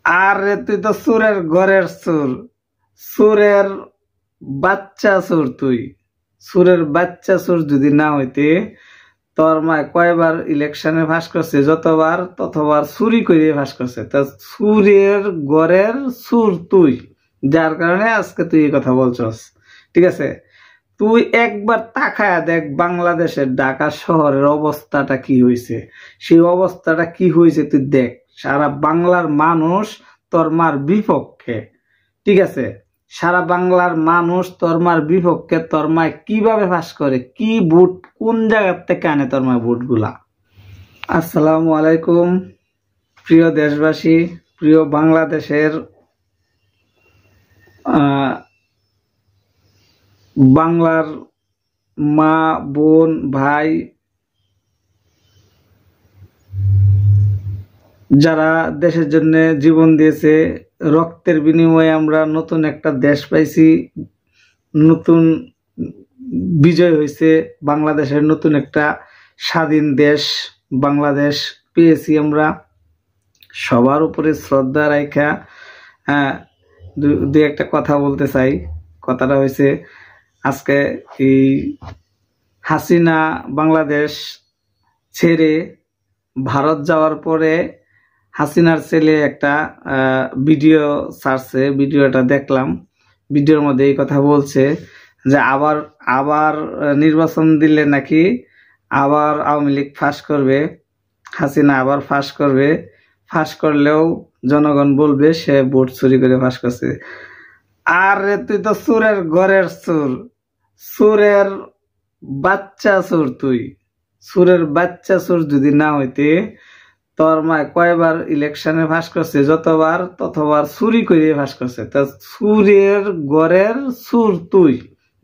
আরে তুই তো সুরের ঘরের সুর, সুরের বাচ্চা সুর। তুই সুরের বাচ্চা সুর যদি না হইতে তোর মা কয়বার ইলেকশনে ফাঁস করছে, যতবার ততবার চুরি করে ফাঁস করছে। তা সুরের ঘরের সুর তুই, যার কারণে আজকে তুই এই কথা বলছস। ঠিক আছে, তুই একবার তাকায়া দেখ বাংলাদেশের ঢাকা শহরের অবস্থাটা কি হয়েছে। সেই অবস্থাটা কি হয়েছে তুই দেখ। সারা বাংলার মানুষ তোর মার বিপক্ষে। ঠিক আছে, সারা বাংলার মানুষ তোর মার বিপক্ষে। তোর মা কিভাবে ফাঁস করে, কি ভোট, কোন জায়গার থেকে আনে তোর মা ভোট গুলা। আসসালামু আলাইকুম প্রিয় দেশবাসী, প্রিয় বাংলাদেশের বাংলার মা বোন ভাই, যারা দেশের জন্য জীবন দিয়েছে, রক্তের বিনিময়ে আমরা নতুন একটা দেশ পাইছি, নতুন বিজয় হয়েছে, বাংলাদেশের নতুন একটা স্বাধীন দেশ বাংলাদেশ পেয়েছি আমরা। সবার উপরে শ্রদ্ধা রাখা দুই একটা কথা বলতে চাই। কথাটা হয়েছে, আজকে এই হাসিনা বাংলাদেশ ছেড়ে ভারত যাওয়ার পরে হাসিনার ছেলে একটা ভিডিও ছাড়ছে, ভিডিওটা দেখলাম। ভিডিওর মধ্যে এই কথা বলছে যে আবার আবার নির্বাচন দিলে নাকি আবার আওয়ামী লীগ ফাঁস করবে, হাসিনা আবার ফাঁস করবে, ফাঁস করলেও জনগণ বলবে সে ভোট চুরি করে ফাঁস করছে। আরে তুই তো সুরের ঘরের সুর, সুরের বাচ্চা সুর। তুই সুরের বাচ্চা সুর যদি না হইতে তোর মা কয়বার ইলেকশনে ফাঁস করছে, যতবার ততবার চুরি করে ফাঁস করছে। তা সুরের ঘরের সুর তুই,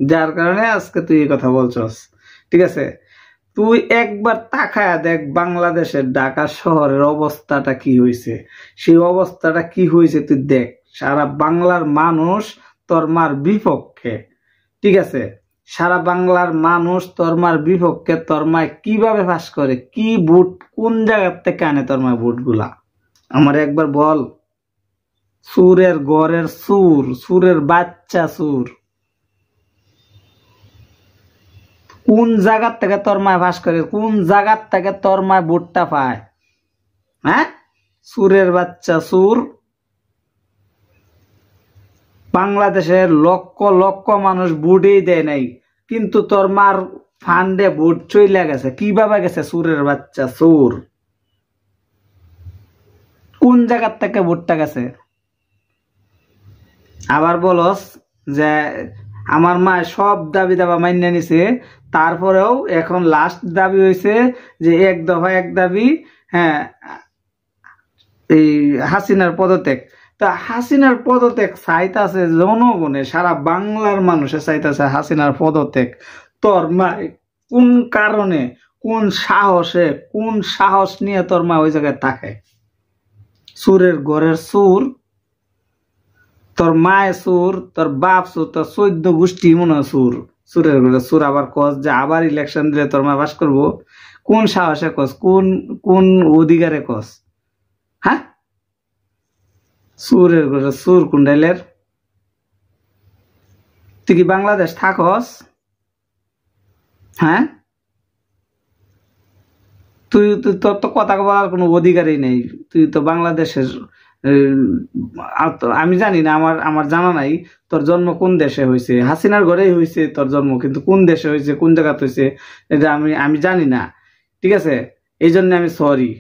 যার কারণে আজকে তুই এই কথা বলছস। ঠিক আছে, তুই একবার তাকায়া দেখ বাংলাদেশের ঢাকা শহরের অবস্থাটা কি হয়েছে। সেই অবস্থাটা কি হয়েছে তুই দেখ। সারা বাংলার মানুষ তোর মার বিপক্ষে। ঠিক আছে, সারা বাংলার মানুষ তোর মার বিপক্ষে। তোর মা কিভাবে ফাঁস করে, কি ভোট, কোন জায়গার থেকে আনে তোর মা ভোট গুলা, আমার একবার বল। সুরের ঘরের সুর, সুরের বাচ্চা সুর। কোন জায়গার থেকে তোর মায় ফাঁস করে, কোন জায়গার থেকে তোর মায় ভোটটা পায়? হ্যাঁ, সুরের বাচ্চা সুর। বাংলাদেশের লক্ষ লক্ষ মানুষ ভোটই দেয় নাই, কিন্তু তোর মার ফান্ডে ভোট চইলা গেছে। কিভাবে গেছে? সুরের বাচ্চা সুর। কোন জায়গার থেকে ভোটটা গেছে? আবার বলস যে আমার মা সব দাবি দাবা মান্য নিছে, তারপরেও এখন লাস্ট দাবি হয়েছে যে এক দফা এক দাবি, হ্যাঁ, এই হাসিনার পদত্যাগ। তা হাসিনার পদত্যাগ চাইতাছে জনগণে, সারা বাংলার মানুষে চাইতাছে হাসিনার পদত্যাগ। তোর মা কোন কারণে, কোন সাহসে, কোন সাহস নিয়ে তোর মা ওই জায়গায় থাকে? সুরের ঘরের সুর। তোর মায় সুর, তোর বাপ সুর, তোর 14 গোষ্ঠী মনে হয় সুর। সুরের ঘরের সুর। আবার কস যে আবার ইলেকশন দিলে তোর মা বাস করবো। কোন সাহসে কস, কোন কোন অধিকারে কস? হ্যাঁ, সুরের ঘরের সুর কুন্ডাইলের। তুই কি বাংলাদেশ থাকস? হ্যাঁ, তুই তোর তো কথা বলার কোনো অধিকারই নেই। তুই তো বাংলাদেশের, আমি জানি না, আমার আমার জানা নাই তোর জন্ম কোন দেশে হয়েছে। হাসিনার ঘরেই হয়েছে তোর জন্ম, কিন্তু কোন দেশে হয়েছে, কোন জায়গাতে হয়েছে এটা আমি আমি জানি না। ঠিক আছে, এই জন্য আমি সরি।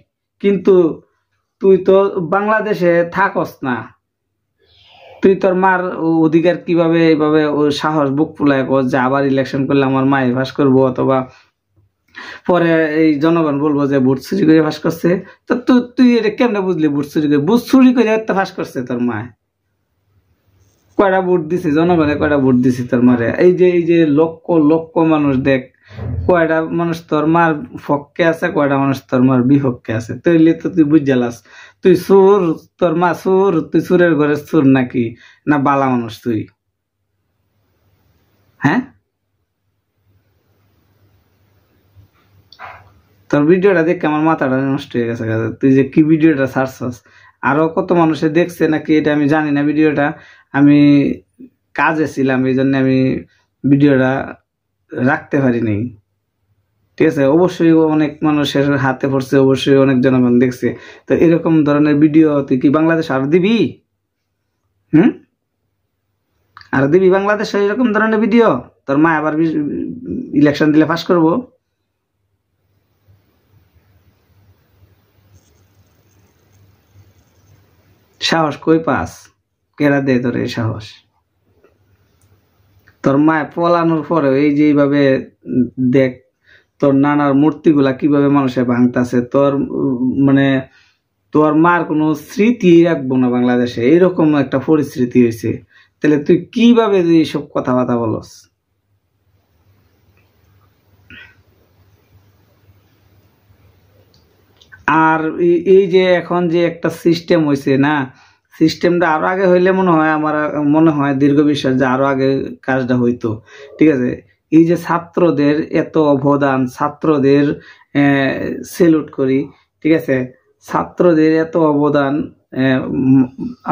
কিন্তু তুই তো বাংলাদেশে থাকস না। তুই তোর মার অধিকার কিভাবে এইভাবে ও সাহস বুক ফুলায় কর যে আবার ইলেকশন করলে আমার মায়ে ফাঁস করবো, অথবা পরে এই জনগণ বলবো যে ভোট চুরি করে ফাঁস করছে। তো তুই এটা কেমনে বুঝলি ভোট চুরি করে? ভোট চুরি করে ফাঁস করছে তোর মায়। কয়টা ভোট দিছে জনগণে, কয়টা ভোট দিছে তোর মারে? এই যে লক্ষ লক্ষ মানুষ দেখ, কয়টা মানুষ তোর মার পক্ষে আছে, কয়টা মানুষ তোর মার বিপক্ষে আছে। তৈলে তো তুই বুঝ জ্বালাস। তুই সুর, তোর মা সুর, তুই সুরের ঘরে সুর নাকি না বালা মানুষ তুই? হ্যাঁ, তোর ভিডিওটা দেখে আমার মাথাটা নষ্ট হয়ে গেছে। তুই যে কি ভিডিওটা ছাড়ছস, আরো কত মানুষে দেখছে নাকি এটা আমি জানি না। ভিডিওটা আমি কাজে ছিলাম, এই জন্য আমি ভিডিওটা রাখতে পারিনি। ঠিক আছে, অবশ্যই অনেক মানুষের হাতে পড়ছে, অবশ্যই অনেক জনগণ দেখছে। তো এরকম ধরনের ভিডিও তুই কি বাংলাদেশ আর দিবি? আর দিবি বাংলাদেশে এরকম ধরনের ভিডিও? তোর মা আবার ইলেকশন দিলে পাস করবো? সাহস কই পাস? কেরা দে তোর এই সাহস? তোর মায় পলানোর পরে এই যে এইভাবে দেখ তোর নানার মূর্তিগুলা কিভাবে মানুষে ভাঙতাছে। তোর মানে তোর মার কোনো স্মৃতি রাখবো না বাংলাদেশে, এরকম একটা পরিস্থিতি হয়েছে। তাহলে তুই কিভাবে এইসব কথাবার্তা বলস? আর এই যে এখন যে একটা সিস্টেম হয়েছে না, সিস্টেমটা আরো আগে হইলে মনে হয়, আমার মনে হয় দীর্ঘ বিশ্বাস যে আরো আগে কাজটা হইতো। ঠিক আছে, এই যে ছাত্রদের এত অবদান, ছাত্রদের সেলুট করি। ঠিক আছে, ছাত্রদের এত অবদান,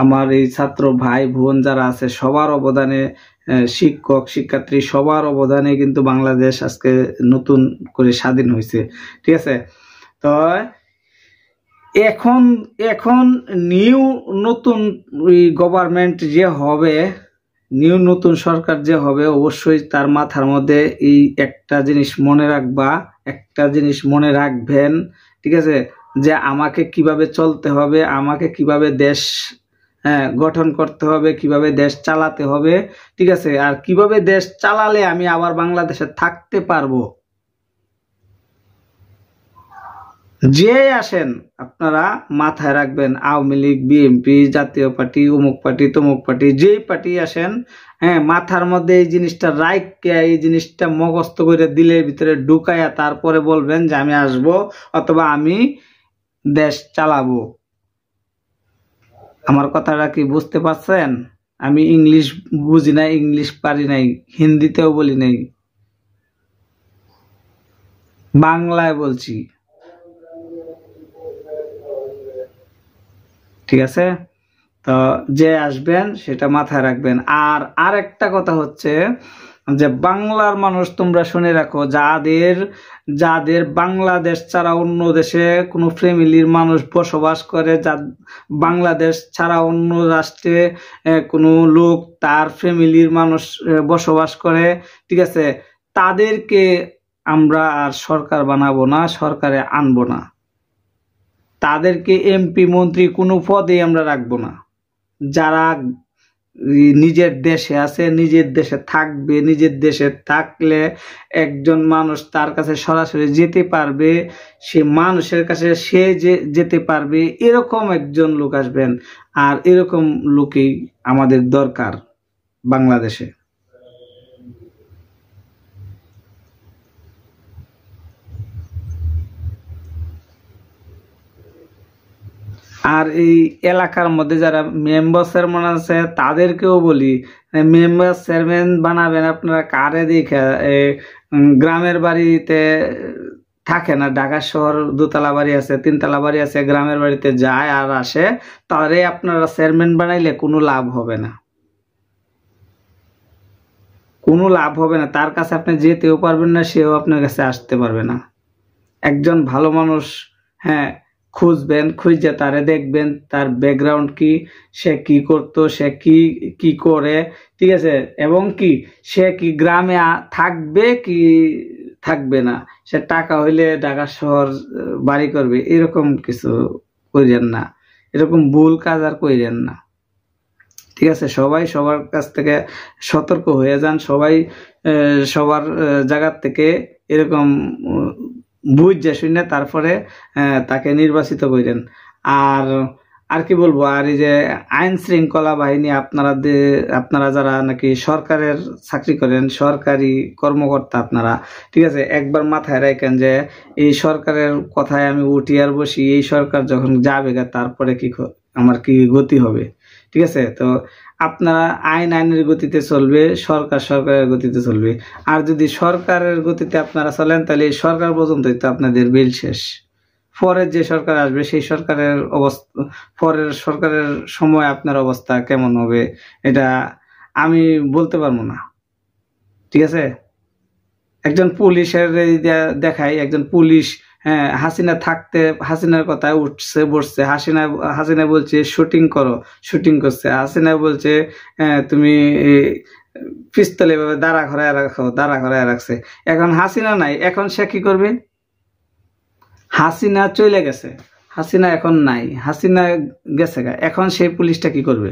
আমার এই ছাত্র ভাই বোন যারা আছে সবার অবদানে, শিক্ষক শিক্ষার্থী সবার অবদানে কিন্তু বাংলাদেশ আজকে নতুন করে স্বাধীন হয়েছে। ঠিক আছে, তো এখন এখন নিউ নতুন গভর্নমেন্ট যে হবে, নিউ নতুন সরকার যে হবে, অবশ্যই তার মাথার মধ্যে এই একটা জিনিস মনে রাখবা, একটা জিনিস মনে রাখবেন। ঠিক আছে, যে আমাকে কিভাবে চলতে হবে, আমাকে কিভাবে দেশ গঠন করতে হবে, কিভাবে দেশ চালাতে হবে। ঠিক আছে, আর কিভাবে দেশ চালালে আমি আবার বাংলাদেশে থাকতে পারবো। যে আসেন আপনারা মাথায় রাখবেন, আওয়ামী লীগ, বিএনপি, জাতীয় পার্টি, অমুক পার্টি, তমুক পার্টি, যেই পার্টি আসেন, মাথার মধ্যে এই জিনিসটা রাইখে, এই জিনিসটা মুখস্থ করে দিলের ভিতরে ঢুকাইয়া তারপরে বলবেন যে আমি আসব অথবা আমি দেশ চালাবো। আমার কথাটা কি বুঝতে পারছেন? আমি ইংলিশ বুঝি না, ইংলিশ পারি নাই, হিন্দিতেও বলি নাই, বাংলায় বলছি। ঠিক আছে, তো যে আসবেন সেটা মাথায় রাখবেন। আর আরেকটা কথা হচ্ছে যে বাংলার মানুষ তোমরা শুনে রাখো, যাদের যাদের বাংলাদেশ ছাড়া অন্য দেশে কোনো ফ্যামিলির মানুষ বসবাস করে, যা বাংলাদেশ ছাড়া অন্য রাষ্ট্রে কোনো লোক তার ফ্যামিলির মানুষ বসবাস করে, ঠিক আছে, তাদেরকে আমরা আর সরকার বানাবো না, সরকারে আনবো না, তাদেরকে এমপি মন্ত্রী কোনো পদে আমরা রাখবো না। যারা নিজের দেশে আছে, নিজের দেশে থাকবে, নিজের দেশে থাকলে একজন মানুষ তার কাছে সরাসরি যেতে পারবে, সে মানুষের কাছে সে যেতে পারবে, এরকম একজন লোক আসবেন। আর এরকম লোকই আমাদের দরকার বাংলাদেশে। আর এই এলাকার মধ্যে যারা মেম্বার চেয়ারম্যান আছে তাদেরকেও বলি, মেম্বার চেয়ারম্যান বানাবেন আপনারা কারে দেখে? গ্রামের বাড়িতে থাকে না, ঢাকা শহর দোতলা বাড়ি আছে, তিনতলা বাড়ি আছে, গ্রামের বাড়িতে যায় আর আসে, তাহলে আপনারা চেয়ারম্যান বানাইলে কোনো লাভ হবে না, কোনো লাভ হবে না। তার কাছে আপনি যেতেও পারবেন না, সেও আপনার কাছে আসতে পারবে না। একজন ভালো মানুষ খুঁজবেন, খুঁজে তারে দেখবেন তার ব্যাকগ্রাউন্ড কি, সে কি করতো, সে কি কি করে, ঠিক আছে, এবং কি সে কি গ্রামে থাকবে কি থাকবে না, সে টাকা হইলে ঢাকা শহর বাড়ি করবে, এরকম কিছু কইরেন না, এরকম ভুল কাজ আর কইরেন না। ঠিক আছে, সবাই সবার কাছ থেকে সতর্ক হয়ে যান, সবাই সবার জায়গার থেকে এরকম বুঝে শুনে তারপরে তাকে নির্বাচিত করেন। আর আর কি বলবো, আর এই যে আইন শৃঙ্খলা বাহিনী, আপনারা যারা নাকি সরকারের চাকরি করেন, সরকারি কর্মকর্তা আপনারা, ঠিক আছে, একবার মাথায় রাখেন যে এই সরকারের কথায় আমি উঠি আর বসি, এই সরকার যখন যাবে তারপরে কি আমার কি গতি হবে। ঠিক আছে, তো আপনারা আইনের গতিতে চলবে, সরকার সরকারের গতিতে চলবে। আর যদি সরকারের গতিতে আপনারা চলেন তাহলে সরকার পর্যন্তই তো আপনাদের বিল শেষ, পরের যে সরকার আসবে সেই সরকারের অবস্থা, পরের সরকারের সময় আপনার অবস্থা কেমন হবে এটা আমি বলতে পারবো না। ঠিক আছে, একজন পুলিশের দেখাই, একজন পুলিশ, হ্যাঁ, হাসিনা থাকতে হাসিনার কথায় উঠছে বসছে, হাসিনা বলছে শুটিং করো, শুটিং করছে। হাসিনা বলছে তুমি পিস্তল এভাবে দাঁড়া ঘরায় রাখো, দাঁড়া ঘরায় রাখছে। এখন হাসিনা নাই, এখন সে কি করবে? হাসিনা চলে গেছে, হাসিনা এখন নাই, হাসিনা গেছে গা, এখন সেই পুলিশটা কি করবে?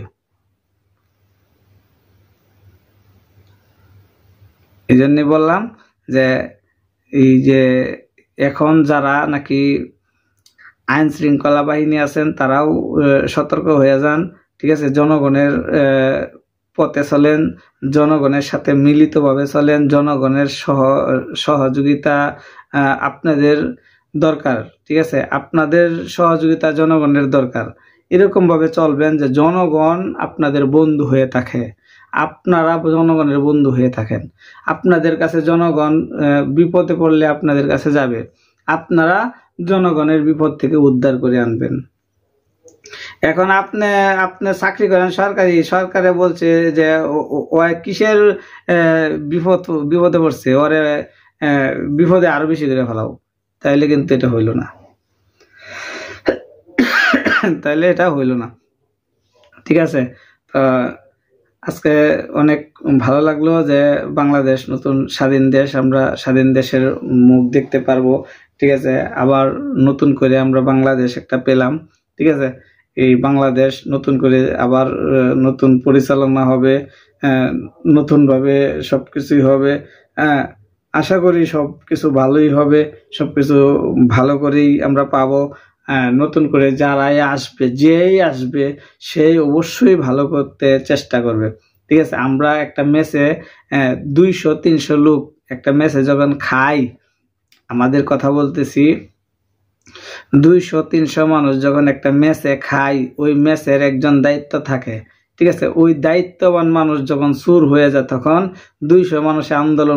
এই জন্য বললাম যে এই যে এখন যারা নাকি আইন শৃঙ্খলা বাহিনী আছেন তারাও সতর্ক হয়ে যান। ঠিক আছে, জনগণের পথে চলেন, জনগণের সাথে মিলিতভাবে চলেন, জনগণের সহযোগিতা আপনাদের দরকার। ঠিক আছে, আপনাদের সহযোগিতা জনগণের দরকার। এরকম ভাবে চলবেন যে জনগণ আপনাদের বন্ধু হয়ে থাকে, আপনারা জনগণের বন্ধু হয়ে থাকেন। আপনাদের কাছে জনগণ বিপদে পড়লে আপনাদের কাছে যাবে, আপনারা জনগণের বিপদ থেকে উদ্ধার করে আনবেন। এখন আপনি চাকরি করেন সরকারি, সরকারে বলছে যে ও কিসের বিপদে পড়ছে, ওরে বিপদে আরো বেশি করে ফেলাও, তাইলে কিন্তু এটা হইল না, তাইলে এটা হইল না। ঠিক আছে, আজকে অনেক ভালো লাগলো যে বাংলাদেশ নতুন স্বাধীন দেশ, আমরা স্বাধীন দেশের মুখ দেখতে পারবো। ঠিক আছে, আবার নতুন করে আমরা বাংলাদেশ একটা পেলাম। ঠিক আছে, এই বাংলাদেশ নতুন করে আবার নতুন পরিচালনা হবে, নতুনভাবে সবকিছুই হবে। আশা করি সবকিছু ভালোই হবে, সবকিছু ভালো করেই আমরা পাবো। নতুন করে যারাই আসবে, যেই আসবে সেই অবশ্যই ভালো করতে চেষ্টা করবে। ঠিক আছে, আমরা একটা মেসে 200-300 লোক একটা মেসে যখন খাই, আমাদের কথা বলতেছি, 200-300 মানুষ যখন একটা মেসে খাই, ওই মেসের একজন দায়িত্ব থাকে। ঠিক আছে, ওই দায়িত্ববান মানুষ যখন চুর হয়ে যায় তখন 200 মানুষে আন্দোলন